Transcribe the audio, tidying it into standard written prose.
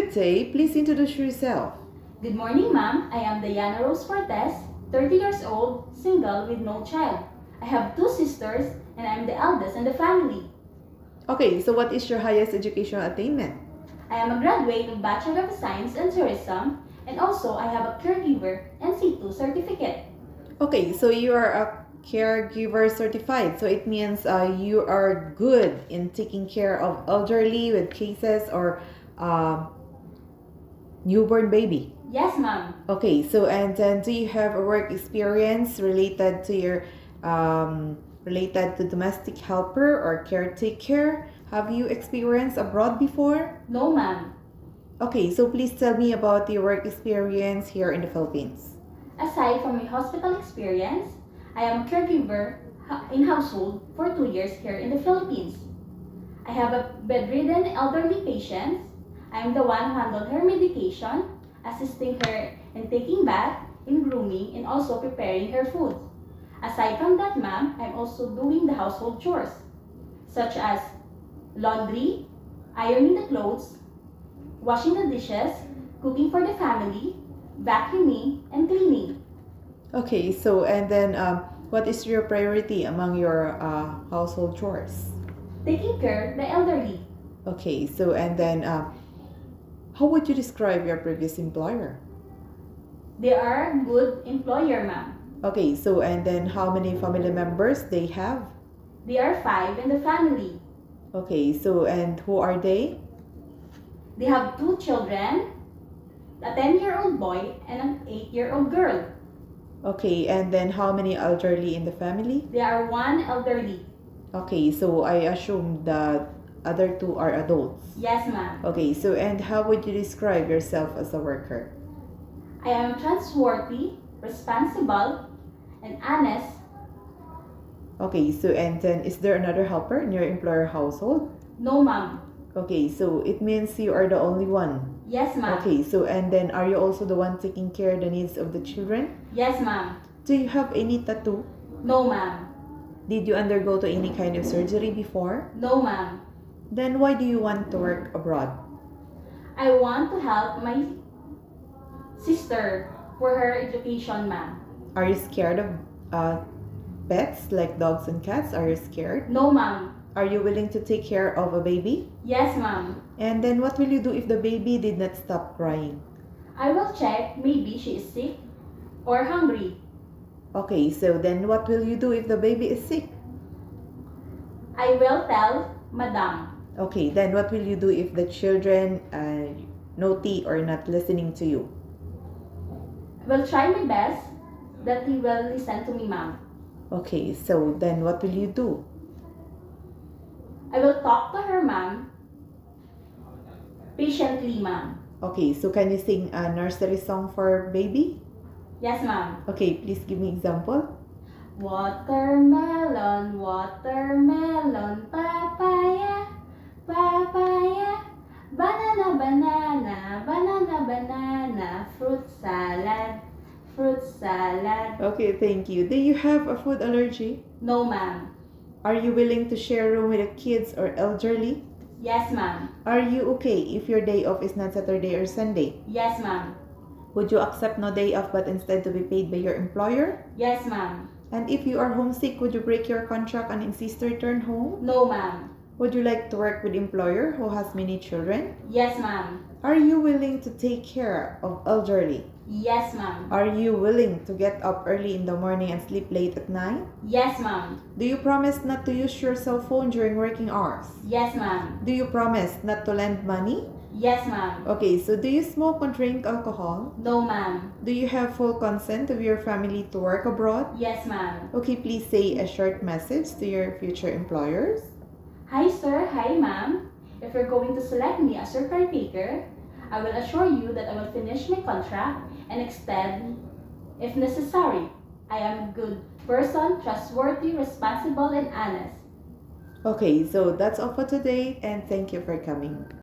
Good day. Please introduce yourself. Good morning, ma'am. I am Diana Rose Cortez, 30 years old, single with no child. I have two sisters and I am the eldest in the family. Okay, so what is your highest educational attainment? I am a graduate of Bachelor of Science in Tourism and also I have a caregiver NC2 certificate. Okay, so you are a caregiver certified. So it means you are good in taking care of elderly with cases or newborn baby. Yes, ma'am. Okay, so and then do you have a work experience related to your related to domestic helper or caretaker? Have you experienced abroad before? No, ma'am. Okay, so please tell me about your work experience here in the Philippines. Aside from my hospital experience, I am a caregiver in household for 2 years here in the Philippines. I have a bedridden elderly patient. I am the one who handled her medication, assisting her in taking bath, in grooming, and also preparing her food. Aside from that, ma'am, I'm also doing the household chores, such as laundry, ironing the clothes, washing the dishes, cooking for the family, vacuuming, and cleaning. Okay, so and then what is your priority among your household chores? Taking care of the elderly. Okay, so and then how would you describe your previous employer? They are a good employer, ma'am. Okay, so and then how many family members they have? They are 5 in the family. Okay, so and who are they? They have 2 children, a 10-year-old boy and an 8-year-old girl. Okay, and then how many elderly in the family? They are 1 elderly. Okay, so I assume the other 2 are adults. Yes, ma'am. Okay, so and how would you describe yourself as a worker? I am trustworthy, responsible, and honest. Okay, so and then is there another helper in your employer household? No, ma'am. Okay, so it means you are the only one. Yes, ma'am. Okay, so and then are you also the one taking care of the needs of the children? Yes, ma'am. Do you have any tattoo? No, ma'am. Did you undergo to any kind of surgery before? No, ma'am. Then why do you want to work abroad? I want to help my sister for her education, ma'am. Are you scared of pets like dogs and cats? Are you scared? No, ma'am. Are you willing to take care of a baby? Yes, ma'am. And then what will you do if the baby did not stop crying? I will check maybe she is sick or hungry. Okay, so then what will you do if the baby is sick? I will tell Madam. Okay, then what will you do if the children naughty or not listening to you? I will try my best that he will listen to me, ma'am. Okay, so then what will you do? I will talk to her, ma'am. Patiently, ma'am. Okay, so can you sing a nursery song for baby? Yes, ma'am. Okay, please give me example. Watermelon, watermelon, papaya, papaya, banana, banana, banana, banana, fruit salad, fruit salad. Okay, thank you. Do you have a food allergy? No, ma'am. Are you willing to share room with the kids or elderly? Yes, ma'am. Are you okay if your day off is not Saturday or Sunday? Yes, ma'am. Would you accept no day off but instead to be paid by your employer? Yes, ma'am. And if you are homesick, would you break your contract and insist to return home? No, ma'am. Would you like to work with employer who has many children? Yes, ma'am. Are you willing to take care of elderly? Yes, ma'am. Are you willing to get up early in the morning and sleep late at night? Yes, ma'am. Do you promise not to use your cell phone during working hours? Yes, ma'am. Do you promise not to lend money? Yes, ma'am. Okay, so do you smoke or drink alcohol? No, ma'am. Do you have full consent of your family to work abroad? Yes, ma'am. Okay, please say a short message to your future employers. Hi, sir. Hi, ma'am. If you're going to select me as your caretaker, I will assure you that I will finish my contract and extend if necessary. I am a good person, trustworthy, responsible, and honest. Okay, so that's all for today and thank you for coming.